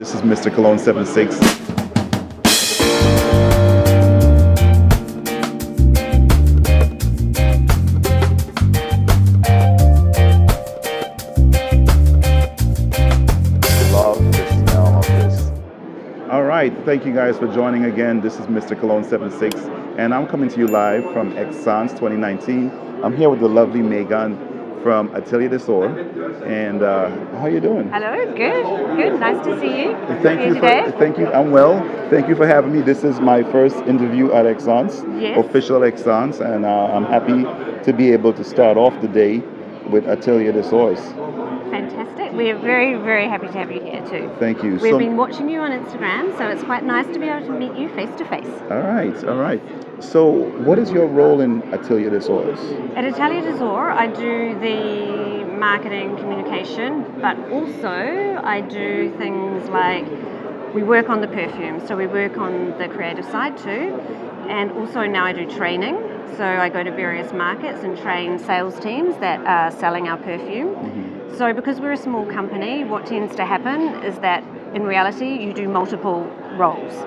This is Mrcologne76. Love the smell of this. All right, thank you guys for joining again. This is Mrcologne76, and I'm coming to you live from Esxence 2019. I'm here with the lovely Megan from Atelier Des Ors. And how are you doing? Hello, good. Nice to see you. Thank you. I'm well. Thank you for having me. This is my first interview at Esxence, Yes. official Esxence, and I'm happy to be able to start off the day with Atelier Des Ors. Fantastic. We're very, very happy to have you here too. Thank you. We've been watching you on Instagram, so it's quite nice to be able to meet you face to face. All right. So, what is your role in Atelier Des Ors? At Atelier Des Ors, I do the marketing communication, but also I do things like we work on the perfume, so we work on the creative side too, and also now I do training. So I go to various markets and train sales teams that are selling our perfume. Mm-hmm. So because we're a small company, what tends to happen is that in reality you do multiple roles,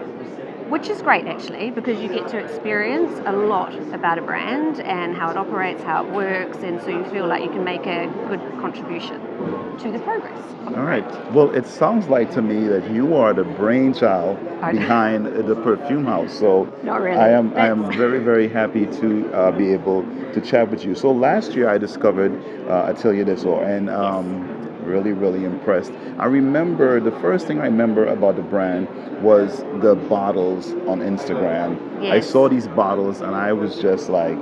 which is great actually, because you get to experience a lot about a brand and how it operates, how it works, and so you feel like you can make a good contribution to the progress of the All right. brand. Well, it sounds like to me that you are the brainchild behind the perfume house. So Not really. I am very, very happy to be able to chat with you. So last year I discovered Atelier Des Ors, and really, really impressed. I remember the first thing I remember about the brand was the bottles on Instagram. Yes. I saw these bottles and I was just like,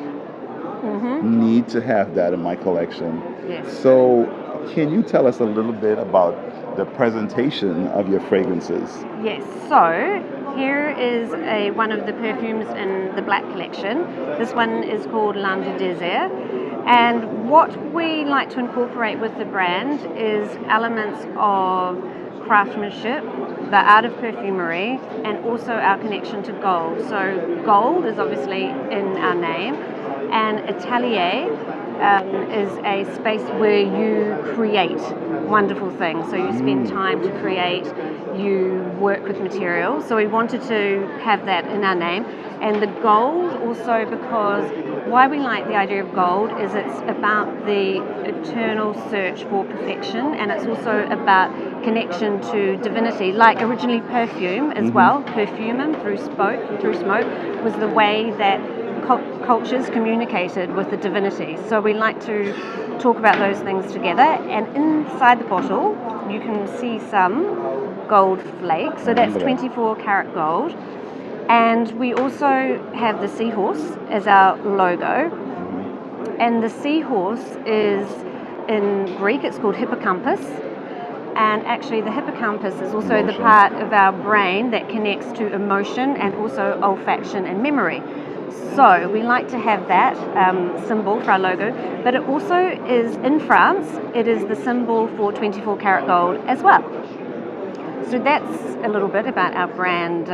need to have that in my collection. Yes. So can you tell us a little bit about the presentation of your fragrances? Yes, so here is one of the perfumes in the Black collection. This one is called L'Inde du Désert. And what we like to incorporate with the brand is elements of craftsmanship, the art of perfumery, and also our connection to gold. So gold is obviously in our name, and Atelier is a space where you create wonderful things. So you spend time to create, you work with materials. So we wanted to have that in our name. And the gold also, because why we like the idea of gold is it's about the eternal search for perfection, and it's also about connection to divinity, like originally perfume as well. Perfumum through smoke was the way that cultures communicated with the divinity. So we like to talk about those things together, and inside the bottle you can see some gold flakes. So that's 24 karat gold. And we also have the seahorse as our logo. And the seahorse is, in Greek, it's called hippocampus. And actually the hippocampus is also the part of our brain that connects to emotion and also olfaction and memory. So we like to have that symbol for our logo, but it also is, in France, it is the symbol for 24 karat gold as well. So that's a little bit about our brand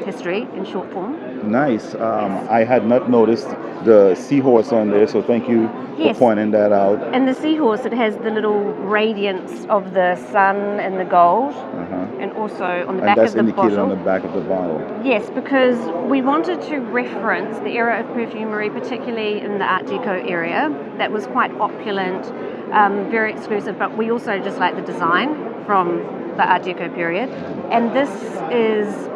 history in short form. Nice. I had not noticed the seahorse on there, so thank you for pointing that out. And the seahorse, it has the little radiance of the sun and the gold, and also on the back of the bottle. And that's indicated on the back of the bottle. Yes, because we wanted to reference the era of perfumery, particularly in the Art Deco area, that was quite opulent, very exclusive, but we also just like the design from the Art Deco period. And this is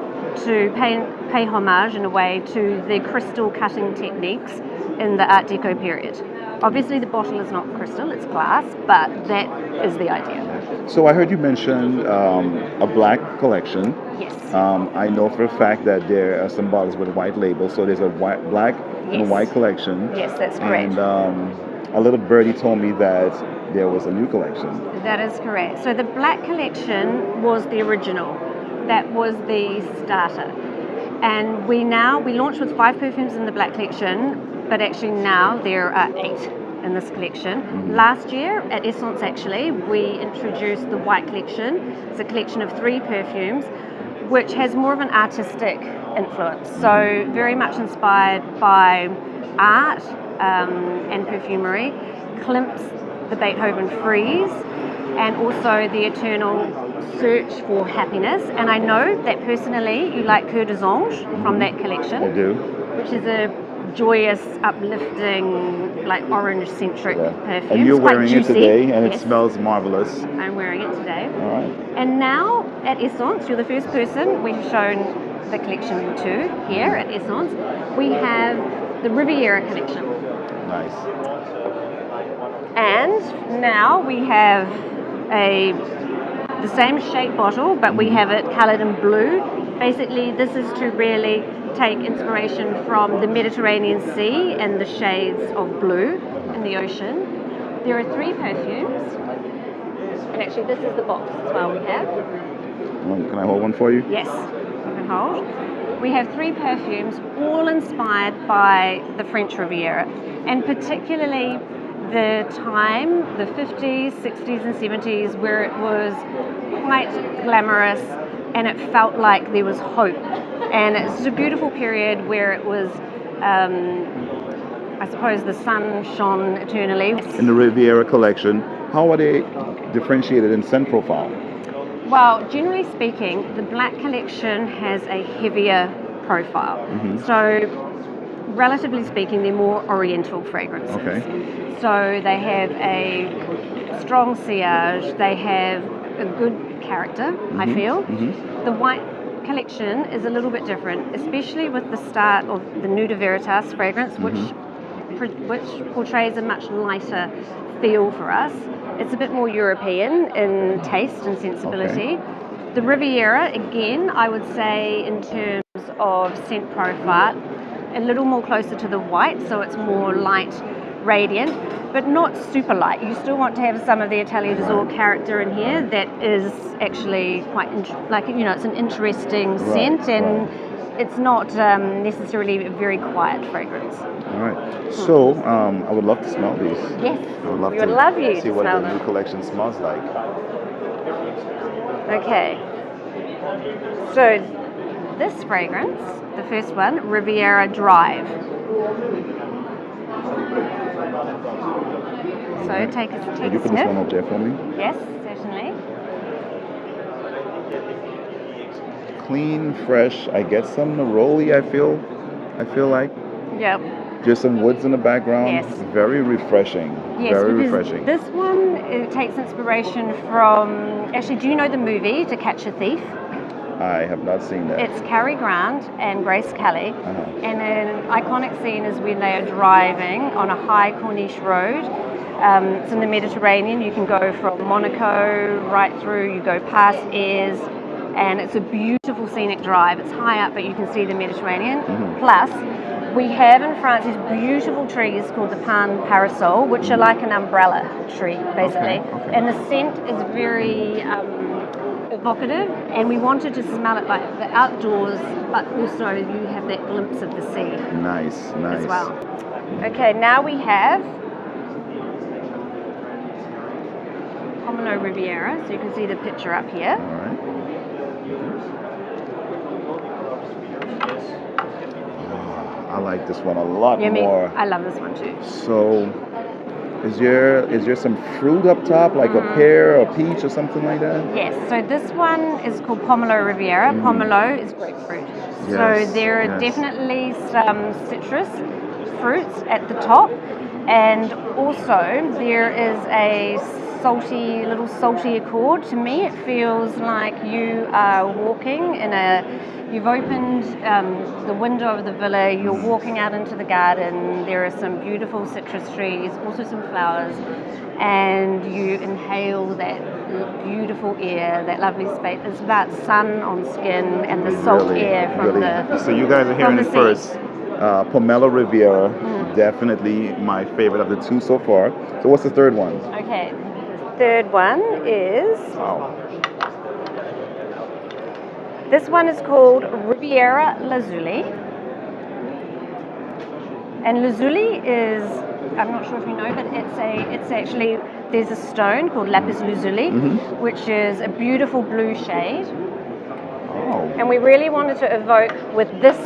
to pay homage in a way to the crystal cutting techniques in the Art Deco period. Obviously the bottle is not crystal, it's glass, but that is the idea. So I heard you mention a black collection. Yes. I know for a fact that there are some bottles with white labels, so there's a black and white collection. Yes, that's correct. And a little birdie told me that there was a new collection. That is correct. So the black collection was the original. That was the starter. And we launched with 5 perfumes in the black collection, but actually now there are 8 in this collection. Last year at Esxence actually, we introduced the white collection. It's a collection of 3 perfumes, which has more of an artistic influence. So very much inspired by art and perfumery. Klimt's the Beethoven frieze, and also the eternal search for happiness, and I know that personally you like Cœur d'Ange from that collection. I do. Which is a joyous, uplifting, like orange-centric perfume. And you're it's quite wearing juicy. it today, and yes. it smells marvelous. I'm wearing it today. All right. And now at Esxence, you're the first person we've shown the collection to here at Esxence. We have the Riviera collection. Nice. And now we have the same shape bottle, but we have it coloured in blue. Basically, this is to really take inspiration from the Mediterranean Sea and the shades of blue in the ocean. There are 3 perfumes, and actually this is the box as well we have. Can I hold one for you? Yes, you can hold. We have 3 perfumes, all inspired by the French Riviera, and particularly the time, the 50s, 60s and 70s, where it was quite glamorous and it felt like there was hope. And it's a beautiful period where it was, I suppose, the sun shone eternally. In the Riviera collection, how are they differentiated in scent profile? Well, generally speaking, the black collection has a heavier profile. So, relatively speaking, they're more oriental fragrances. Okay. So they have a strong sillage, they have a good character, I feel. The white collection is a little bit different, especially with the start of the Nude de Veritas fragrance, which portrays a much lighter feel for us. It's a bit more European in taste and sensibility. Okay. The Riviera, again, I would say in terms of scent profile, a little more closer to the white, so it's more light, radiant, but not super light. You still want to have some of the Atelier Des Ors character in here that is actually quite, it's an interesting scent, and it's not necessarily a very quiet fragrance. All right. So I would love to smell these. Yes, I would love we would love you to see what smell the them. new collection smells like. Okay. So this fragrance, the first one, Riviera Drive. So take a Could you put this one up there for me? Yes, certainly. Clean, fresh. I get some neroli. I feel like. Yep. Just some woods in the background. Yes. Very refreshing. Yes, very refreshing. This one it takes inspiration from. Actually, do you know the movie To Catch a Thief? I have not seen that. It's Cary Grant and Grace Kelly, and an iconic scene is when they are driving on a high Corniche road. It's in the Mediterranean. You can go from Monaco right through. You go past Aires, and it's a beautiful scenic drive. It's high up, but you can see the Mediterranean. Plus, we have in France these beautiful trees called the Pan Parasol, which are like an umbrella tree, basically. Okay. And the scent is very evocative, and we wanted to smell it like the outdoors, but also you have that glimpse of the sea. Nice. As well. Okay, now we have Pomelo Riviera, so you can see the picture up here. All right. I like this one a lot more. I love this one too. So, is there some fruit up top, like a pear or peach or something like that? Yes. So this one is called Pomelo Riviera. Pomelo is grapefruit. Yes, so there are definitely some citrus fruits at the top, and also there is a little salty accord. To me, it feels like you are walking in you've opened the window of the villa, you're walking out into the garden, there are some beautiful citrus trees, also some flowers, and you inhale that beautiful air, that lovely space. It's about sun on skin and the salt air from the So you guys are hearing it first. Pomelo Riviera, definitely my favorite of the 2 so far. So what's the third one? Okay, the third one is... Wow. This one is called Riviera Lazuli. And Lazuli is, I'm not sure if you know, but it's actually, there's a stone called lapis lazuli, which is a beautiful blue shade. Oh. And we really wanted to evoke with this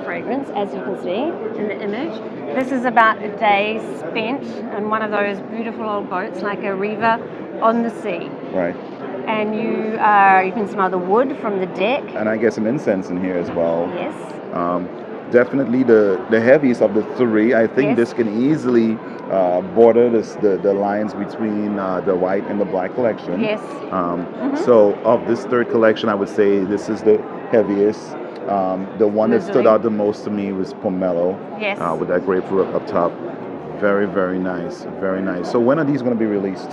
fragrance, as you can see in the image. This is about a day spent in one of those beautiful old boats like a riva on the sea. Right. and you can smell the wood from the deck. And I get some incense in here as well. Yes. Definitely the heaviest of the three. I think Yes. this can easily border the lines between the white and the black collection. Yes. So of this third collection, I would say this is the heaviest. The one that stood Lazuli. out the most to me was Pomelo. Yes. With that grapefruit up top. Very, very nice. Very nice. So when are these going to be released?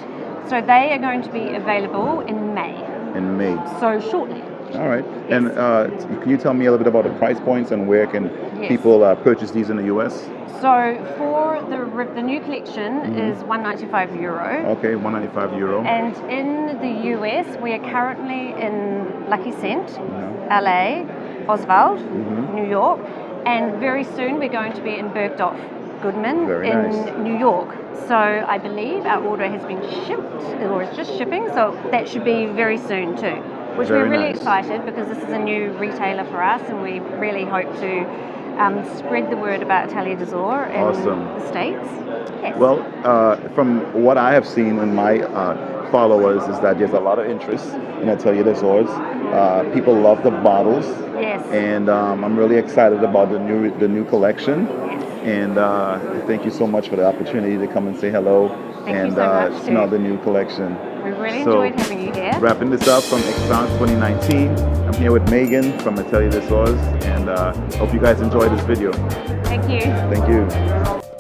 So they are going to be available in May. In May. So shortly. All right. Yes. And can you tell me a little bit about the price points and where can Yes. people purchase these in the U.S.? So for the new collection is €195. Okay, €195. And in the US, we are currently in Lucky Cent, LA, Oswald, New York, and very soon we're going to be in Bergdorf Goodman Very in nice. New York. So I believe our order has been shipped, or it's just shipping, so that should be very soon too. Which Very we're really nice. excited because this is a new retailer for us, and we really hope to spread the word about Atelier Des Ors in Awesome. the States. Yes. Well, from what I have seen in my followers is that there's a lot of interest in Atelier Des Ors. People love the bottles. Yes. And I'm really excited about the new collection. Yes. And thank you so much for the opportunity to come and say hello Thank you and so much, smell too. the new collection. We really So, enjoyed having you here. Wrapping this up from Esxence 2019. I'm here with Megan from Atelier Des Ors, and hope you guys enjoyed this video. Thank you. Thank you.